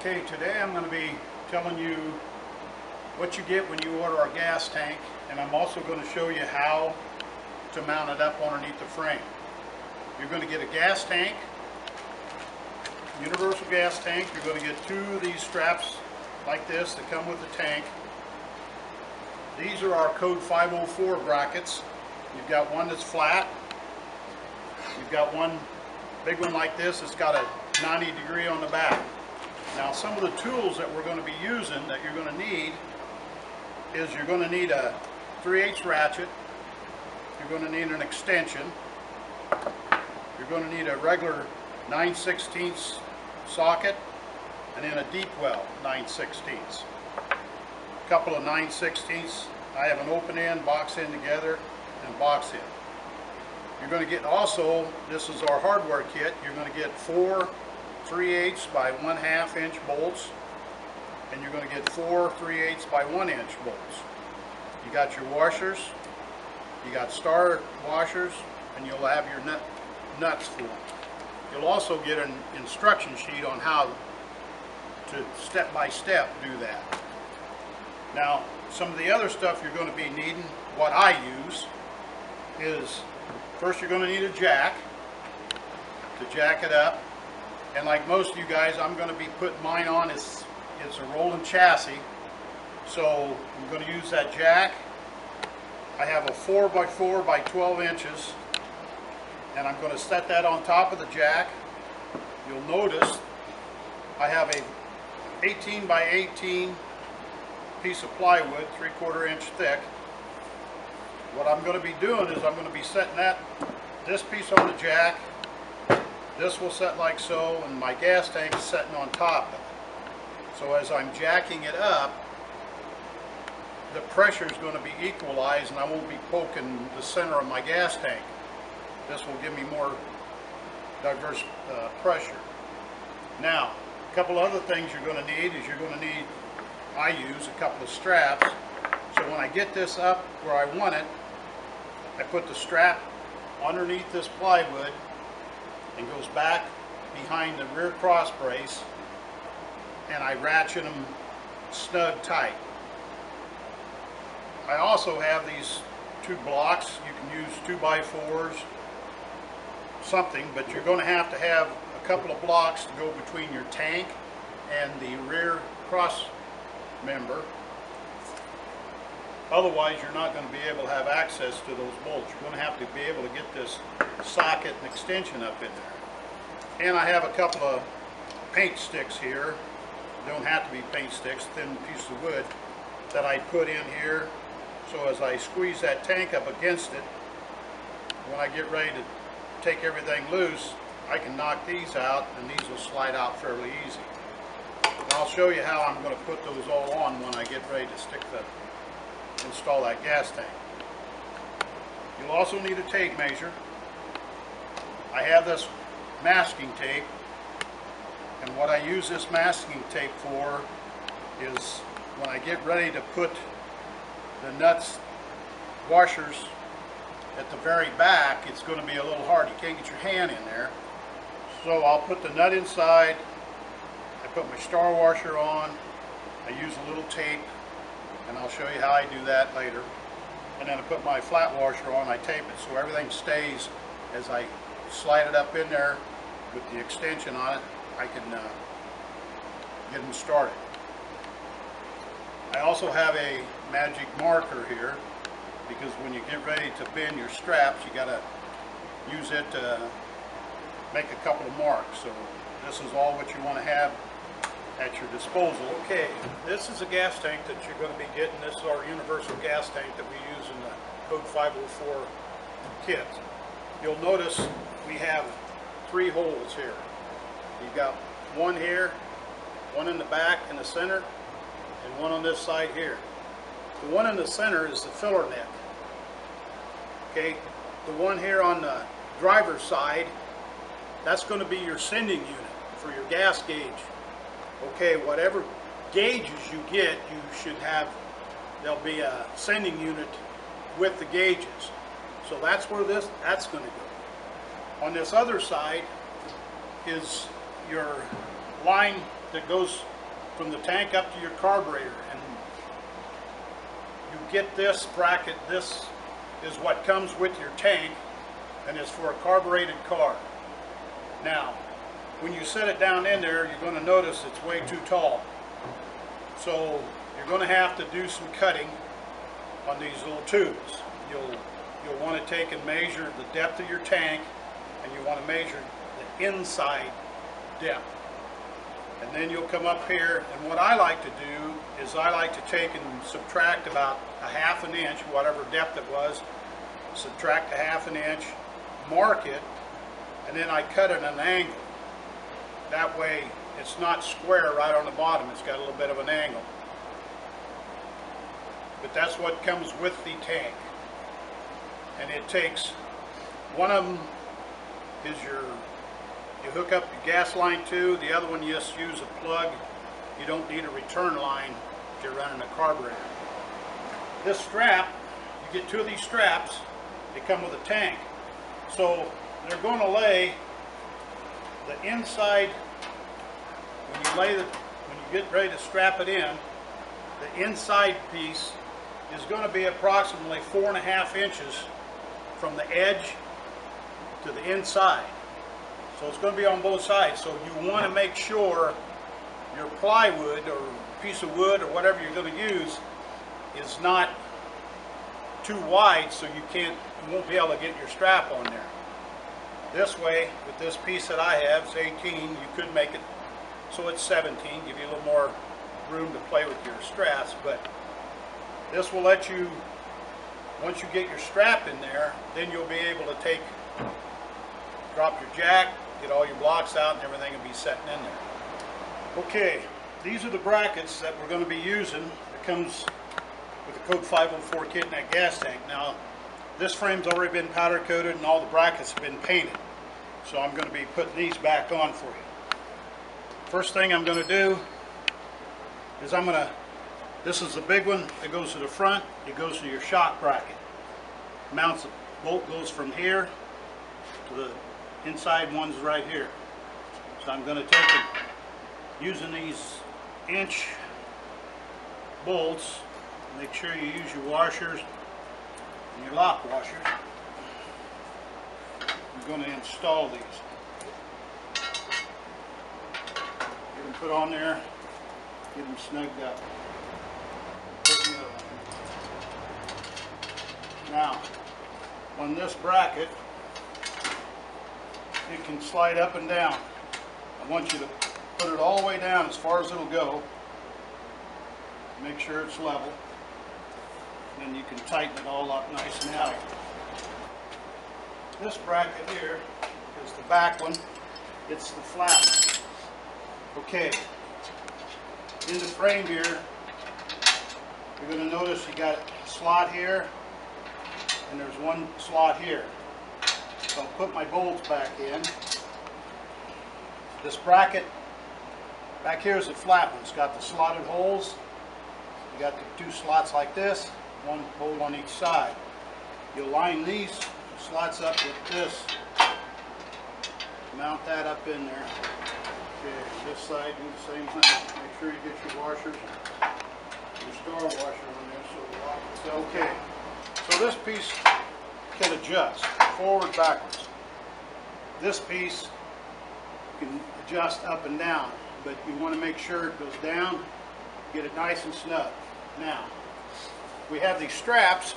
Okay, today I'm going to be telling you what you get when you order a gas tank, and I'm also going to show you how to mount it up underneath the frame. You're going to get a gas tank, universal gas tank. You're going to get two of these straps like this that come with the tank. These are our code 504 brackets. You've got one that's flat. You've got one big one like this that's got a 90-degree on the back. Now, some of the tools that we're going to be using that you're going to need is you're going to need a 3/8 ratchet. You're going to need an extension. You're going to need a regular 9/16 socket, and then a deep well 9/16. A couple of 9/16. I have an open end, box end together, and box end. You're going to get also, this is our hardware kit, you're going to get 4 3/8 by 1/2 inch bolts, and you're going to get 4 3/8 by 1 inch bolts. You got your washers, you got star washers, and you'll have your nuts for them. You'll also get an instruction sheet on how to step by step do that. Now, some of the other stuff you're going to be needing, what I use, is first you're going to need a jack to jack it up. And like most of you guys, I'm going to be putting mine on, it's a rolling chassis. So I'm going to use that jack. I have a 4x4 by 12 inches. And I'm going to set that on top of the jack. You'll notice I have a 18 by 18 piece of plywood, 3/4 inch thick. What I'm going to be doing is I'm going to be setting this piece on the jack. This will set like so, and my gas tank is setting on top of it. So as I'm jacking it up, the pressure is going to be equalized, and I won't be poking the center of my gas tank. This will give me more diverse pressure. Now, a couple other things you're going to need is I use a couple of straps. So when I get this up where I want it, I put the strap underneath this plywood and goes back behind the rear cross brace, and I ratchet them snug tight. I also have these two blocks. You can use 2x4s, something, but you're going to have a couple of blocks to go between your tank and the rear cross member. Otherwise, you're not going to be able to have access to those bolts. You're going to have to be able to get this socket and extension up in there. And I have a couple of paint sticks here. Don't have to be paint sticks, thin pieces of wood that I put in here. So as I squeeze that tank up against it, when I get ready to take everything loose, I can knock these out, and these will slide out fairly easy. And I'll show you how I'm going to put those all on when I get ready to install that gas tank. You'll also need a tape measure. I have this masking tape, and what I use this masking tape for is when I get ready to put the nuts washers at the very back, it's going to be a little hard. You can't get your hand in there. So I'll put the nut inside, I put my star washer on, I use a little tape, and I'll show you how I do that later. And then I put my flat washer on, I tape it so everything stays. As I slide it up in there with the extension on it, I can get them started. I also have a magic marker here, because when you get ready to bend your straps, you got to use it to make a couple of marks. So this is all what you want to have at your disposal. Okay, this is a gas tank that you're going to be getting. This is our universal gas tank that we use in the code 504 kit. You'll notice we have 3 holes here. You've got one here, one in the back in the center, and one on this side here. The one in the center is the filler neck. Okay, the one here on the driver's side, that's going to be your sending unit for your gas gauge. Okay, whatever gauges you get, you should have, there'll be a sending unit with the gauges. So that's where that's going to go. On this other side is your line that goes from the tank up to your carburetor, and you get this bracket. This is what comes with your tank, and it's for a carbureted car. Now, when you set it down in there, you're going to notice it's way too tall. So you're going to have to do some cutting on these little tubes. You'll want to take and measure the depth of your tank, and you want to measure the inside depth. And then you'll come up here, and what I like to do is I like to take and subtract about a half an inch, whatever depth it was, subtract a half an inch, mark it, and then I cut at an angle. That way it's not square right on the bottom, it's got a little bit of an angle. But that's what comes with the tank. And it takes, one of them is you hook up your gas line to, the other one you just use a plug. You don't need a return line if you're running a carburetor. This strap, you get two of these straps, they come with a tank. So they're going to lay the inside, when you get ready to strap it in, the inside piece is going to be approximately 4.5 inches from the edge to the inside. So it's going to be on both sides. So you want to make sure your plywood or piece of wood or whatever you're going to use is not too wide, so you won't be able to get your strap on there. This way, with this piece that I have, it's 18, you could make it so it's 17, give you a little more room to play with your straps, but this will let you, once you get your strap in there, then you'll be able to drop your jack, get all your blocks out, and everything will be setting in there. Okay, these are the brackets that we're going to be using. It comes with the Code 504 kit in that gas tank. Now, this frame's already been powder coated and all the brackets have been painted. So I'm going to be putting these back on for you. First thing I'm going to do is this is the big one that goes to the front. It goes to your shock bracket. Mounts, the bolt goes from here to the inside one's right here. So I'm going to take it using these inch bolts. Make sure you use your washers and your lock washers. I'm going to install these. Get them put on there, get them snugged up. Now, on this bracket, it can slide up and down. I want you to put it all the way down as far as it'll go. Make sure it's level. Then you can tighten it all up nice and tight. This bracket here is the back one. It's the flat one. Okay. In the frame here, you're going to notice you got a slot here, and there's one slot here. So I'll put my bolts back in. This bracket back here is the flat one. It's got the slotted holes. You got the two slots like this, one hole on each side. You'll line these slots up with this. Mount that up in there. Okay, this side do the same thing. Make sure you get your washers, your star washer on there so the lock is okay. So this piece can adjust forward, backwards. This piece can adjust up and down, but you want to make sure it goes down, get it nice and snug. Now, we have these straps.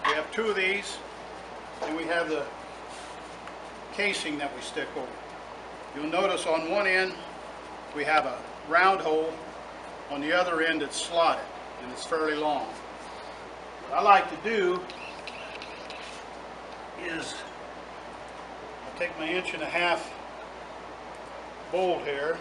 We have two of these, and we have the casing that we stick over. You'll notice on one end we have a round hole, on the other end it's slotted, and it's fairly long. What I like to do is I take my 1.5" bolt here.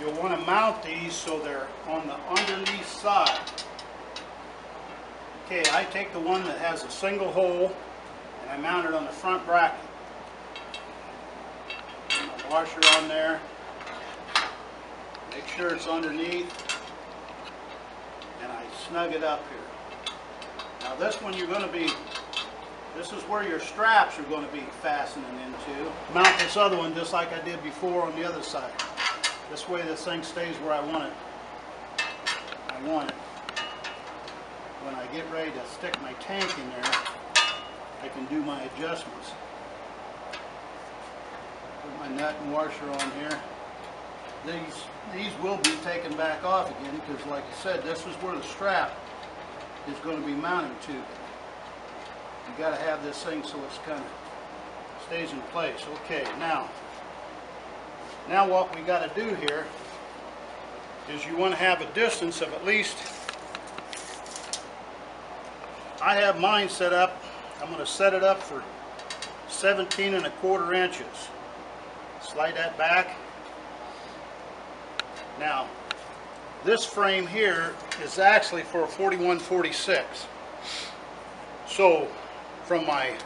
You'll want to mount these so they're on the underneath side. Okay, I take the one that has a single hole and I mount it on the front bracket. Put my washer on there. Make sure it's underneath. And I snug it up here. Now this one you're going to be This is where your straps are going to be fastening into. Mount this other one just like I did before on the other side. This way this thing stays where I want it. When I get ready to stick my tank in there, I can do my adjustments. Put my nut and washer on here. These will be taken back off again because, like I said, this is where the strap is going to be mounted to. You got to have this thing so it's kind of stays in place. Okay, now what we got to do here is you want to have a distance of at least, I have mine set up, I'm going to set it up for 17¼ inches. Slide that back. Now, this frame here is actually for a 41/46. So, from my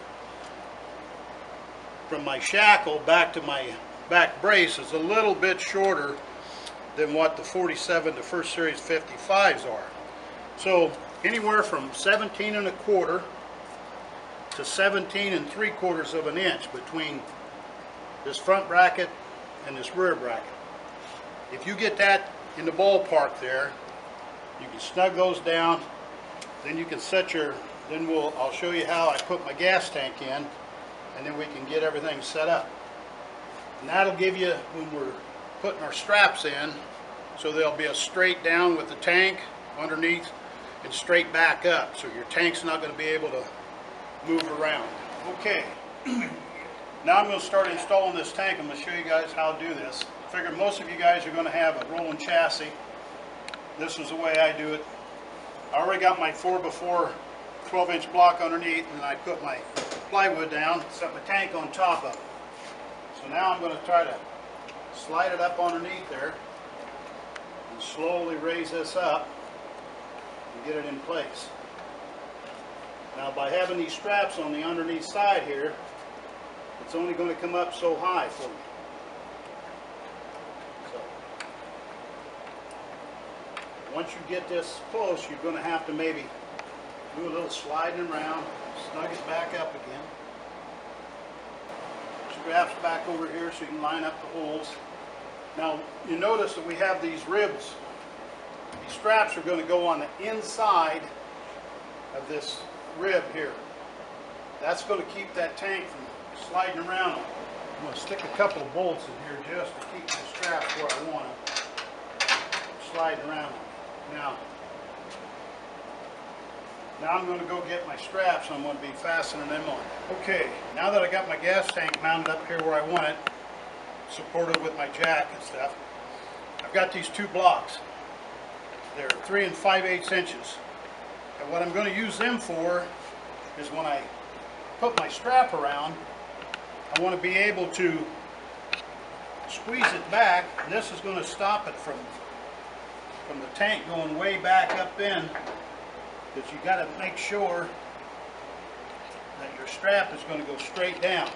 shackle back to my back brace is a little bit shorter than what the 47 to First Series 55s are. So, anywhere from 17¼ to 17¾ of an inch between this front bracket and this rear bracket. If you get that in the ballpark there, you can snug those down, then you can set your, I'll show you how I put my gas tank in, and then we can get everything set up. And that'll give you, when we're putting our straps in, so they'll be a straight down with the tank underneath and straight back up, so your tank's not going to be able to move around. Okay, now I'm going to start installing this tank. I'm going to show you guys how to do this. I figure most of you guys are going to have a rolling chassis. This is the way I do it. I already got my 4x4 12-inch block underneath, and I put my plywood down, set my tank on top of it. So now I'm going to try to slide it up underneath there and slowly raise this up and get it in place. Now, by having these straps on the underneath side here, it's only going to come up so high for me. So, once you get this close, you're going to have to maybe do a little sliding around, snug it back up again. Straps back over here so you can line up the holes. Now, you notice that we have these ribs. These straps are going to go on the inside of this rib here. That's going to keep that tank from sliding around. I'm going to stick a couple of bolts in here just to keep the straps where I want them, sliding around. Now I'm going to go get my straps. I'm going to be fastening them on. Okay, now that I got my gas tank mounted up here where I want it, supported with my jack and stuff, I've got these two blocks. They're 3 5/8 inches. And what I'm going to use them for is when I put my strap around, I want to be able to squeeze it back. And this is going to stop it from the tank going way back up in, because you got to make sure that your strap is going to go straight down.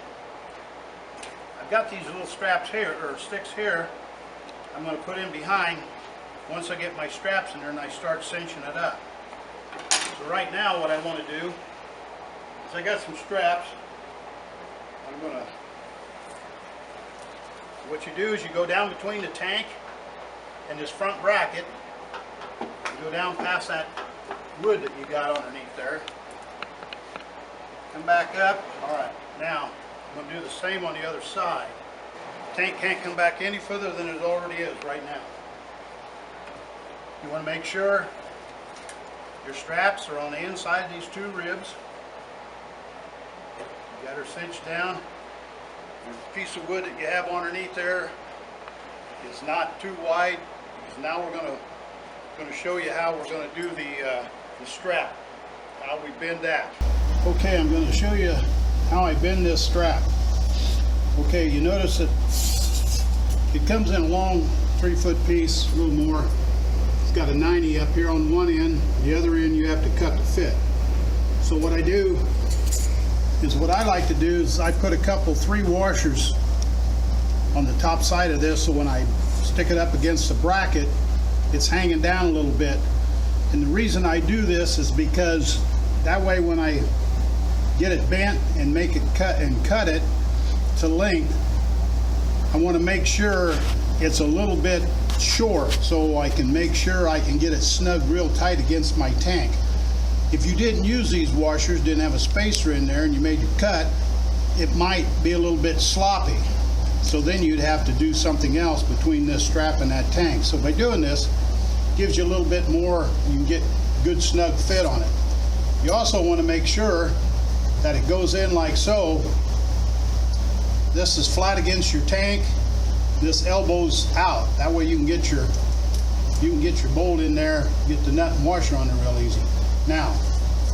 I've got these little straps here, or sticks here, I'm going to put in behind once I get my straps in there and I start cinching it up. So right now what I want to do is I got some straps. What you do is you go down between the tank and this front bracket. You go down past that wood that you got underneath there. Come back up. Alright, now I'm going to do the same on the other side. The tank can't come back any further than it already is right now. You want to make sure your straps are on the inside of these two ribs. You got her cinched down. Your piece of wood that you have underneath there is not too wide, because now we're going to show you how we're going to do the strap, how we bend that. Okay, I'm going to show you how I bend this strap. Okay, you notice that it comes in a long 3-foot piece, a little more. It's got a 90 up here on one end, the other end you have to cut to fit. So what I do is, what I like to do is I put 3 washers on the top side of this, so when I stick it up against the bracket, it's hanging down a little bit. And the reason I do this is because that way when I get it bent and make it cut it to length, I want to make sure it's a little bit short so I can make sure I can get it snug real tight against my tank. If you didn't use these washers, didn't have a spacer in there, and you made your cut, it might be a little bit sloppy. So then you'd have to do something else between this strap and that tank. So by doing this, it gives you a little bit more, you can get good snug fit on it. You also want to make sure that it goes in like so. This is flat against your tank. This elbows out. That way you can get your bolt in there, get the nut and washer on there real easy. Now,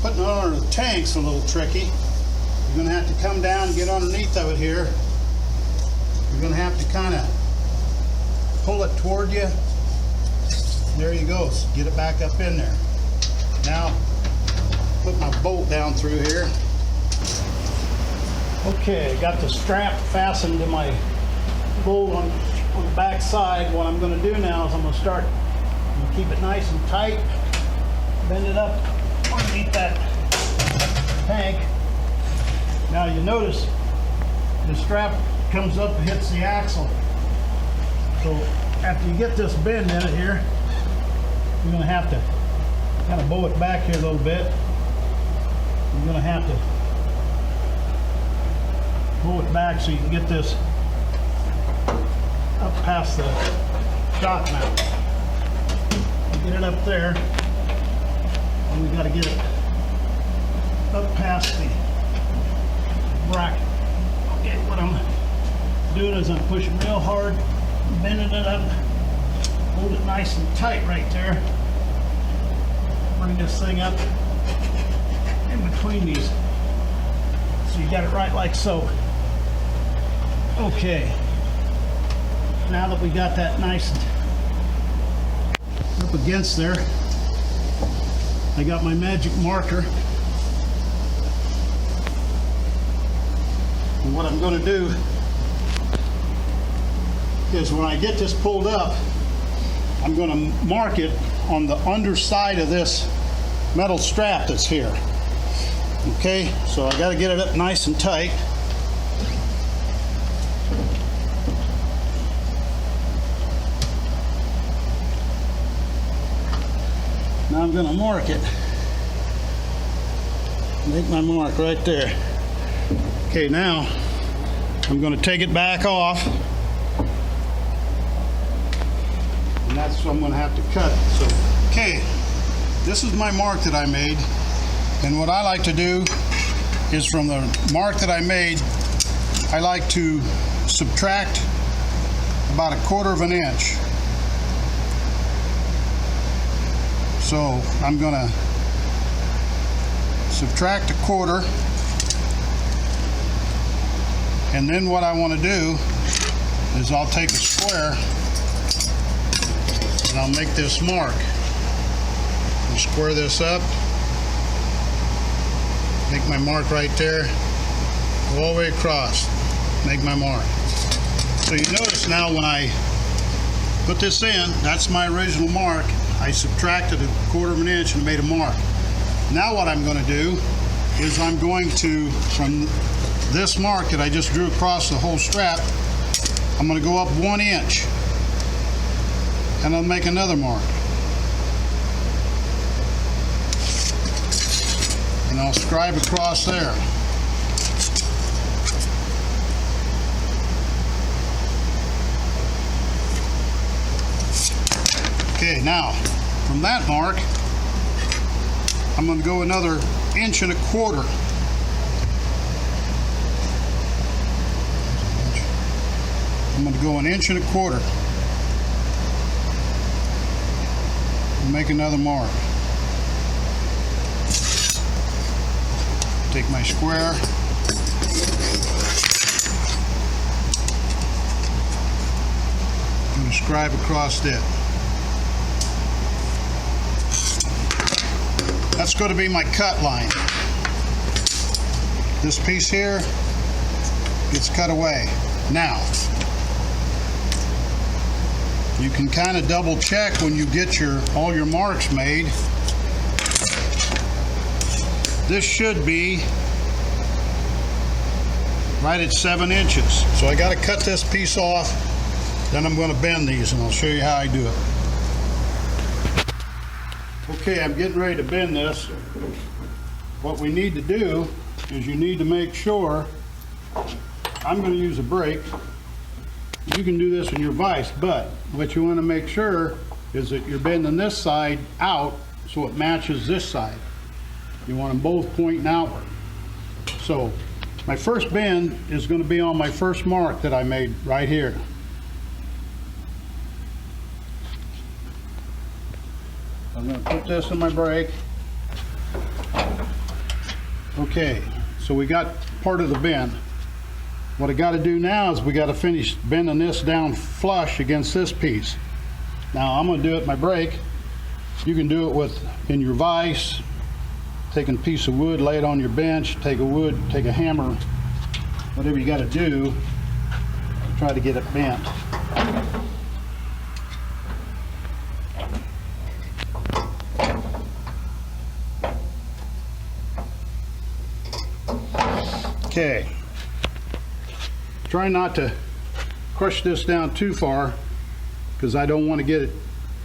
putting it under the tank's a little tricky. You're going to have to come down and get underneath of it here. You're going to have to kind of pull it toward you. There you go. So get it back up in there. Now, put my bolt down through here. Okay, got the strap fastened to my bolt on the back side. What I'm going to do now is I'm going to keep it nice and tight, bend it up underneath that tank. Now you notice the strap comes up and hits the axle. So after you get this bend in it here, you're going to have to kind of bow it back here a little bit. You're going to have to pull it back so you can get this up past the shock mount. Get it up there, and we got to get it up past the bracket. Okay, what I'm doing is I'm pushing real hard, bending it up, hold it nice and tight right there. Bring this thing up in between these, so you got it right like so. Okay, now that we got that nice up against there, I got my magic marker. And what I'm going to do is when I get this pulled up, I'm going to mark it on the underside of this metal strap that's here. Okay, so I got to get it up nice and tight. Now I'm going to mark it. Make my mark right there. Okay, now I'm going to take it back off. And that's what I'm going to have to cut. So, okay, this is my mark that I made. And what I like to do is from the mark that I made, I like to subtract about 1/4 of an inch. So I'm going to subtract 1/4, and then what I want to do is I'll take a square and I'll make this mark. I'll square this up, make my mark right there, go all the way across, make my mark. So you notice now when I put this in, that's my original mark. I subtracted 1/4 of an inch and made a mark. Now what I'm going to do is I'm going to, from this mark that I just drew across the whole strap, I'm going to go up 1 inch and I'll make another mark. And I'll scribe across there. Okay, now from that mark, I'm going to go another 1.25 inches. I'm going to go 1.25 inches and make another mark. Take my square. I'm going to scribe across it. That's going to be my cut line. This piece here gets cut away. Now, you can kind of double check when you get all your marks made. This should be right at 7 inches. So I got to cut this piece off, then I'm going to bend these, and I'll show you how I do it. Okay, I'm getting ready to bend this. What we need to do is you need to make sure, I'm going to use a brake. You can do this in your vise, but what you want to make sure is that you're bending this side out so it matches this side. You want them both pointing outward. So my first bend is going to be on my first mark that I made right here. I'm going to put this in my brake. Okay, so we got part of the bend. What I got to do now is we got to finish bending this down flush against this piece. Now I'm going to do it in my brake. You can do it in your vise. Take a piece of wood, lay it on your bench, take a hammer, whatever you got to do, try to get it bent. Okay. Try not to crush this down too far because I don't want to get it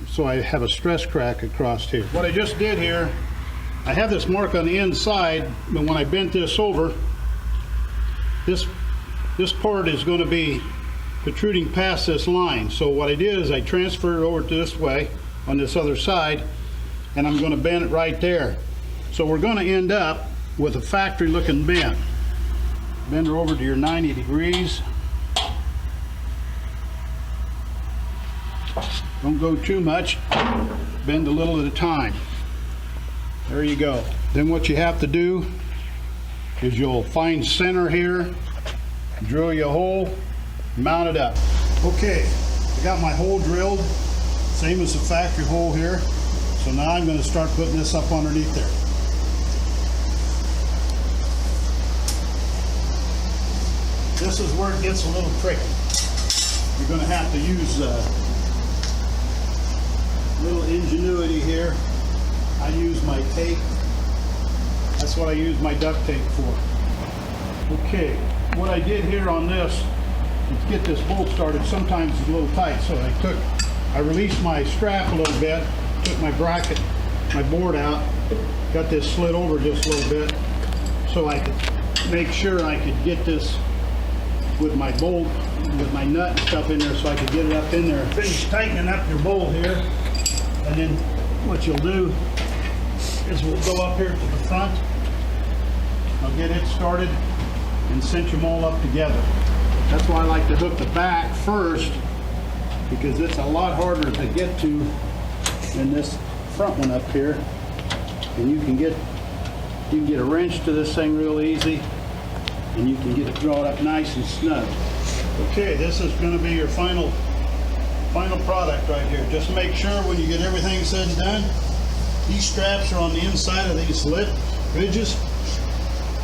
so I have a stress crack across here. What I just did here, I have this mark on the inside, but when I bent this over, this part is going to be protruding past this line. So what I did is I transferred it over to this way on this other side, and I'm going to bend it right there. So we're going to end up with a factory looking bend. Bend her over to your 90 degrees. Don't go too much, bend a little at a time. There you go. Then what you have to do is you'll find center here, drill you a hole, mount it up. Okay, I got my hole drilled, same as the factory hole here. So now I'm going to start putting this up underneath there. This is where it gets a little tricky. You're going to have to use a little ingenuity here. I use my tape. That's what I use my duct tape for. Okay, what I did here on this, to get this bolt started, sometimes it's a little tight, so I released my strap a little bit, took my bracket, my board out, got this slid over just a little bit, so I could make sure I could get this with my bolt, with my nut and stuff in there, so I could get it up in there. Finish tightening up your bolt here, and then what you'll do is we'll go up here to the front. I'll get it started and cinch them all up together. That's why I like to hook the back first, because it's a lot harder to get to than this front one up here. And you can get a wrench to this thing real easy, and you can get it drawn up nice and snug. Okay, this is going to be your final product right here. Just make sure when you get everything said and done, these straps are on the inside of these lip ridges.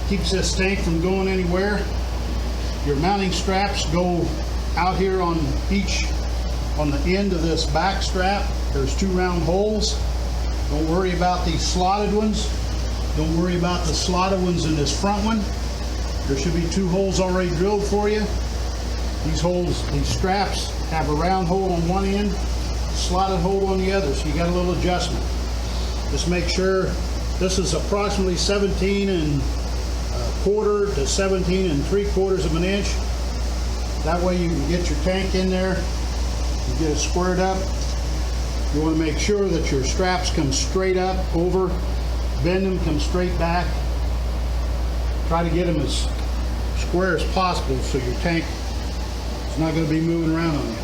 Keeps this tank from going anywhere. Your mounting straps go out here on the end of this back strap. There's 2 round holes. Don't worry about these slotted ones. Don't worry about the slotted ones in this front one. There should be 2 holes already drilled for you. These straps have a round hole on one end, slotted hole on the other, so you got a little adjustment. Just make sure this is approximately 17 1/4 to 17 3/4 of an inch. That way you can get your tank in there, you get it squared up. You want to make sure that your straps come straight up over, bend them, come straight back. Try to get them as square as possible so your tank is not going to be moving around on you.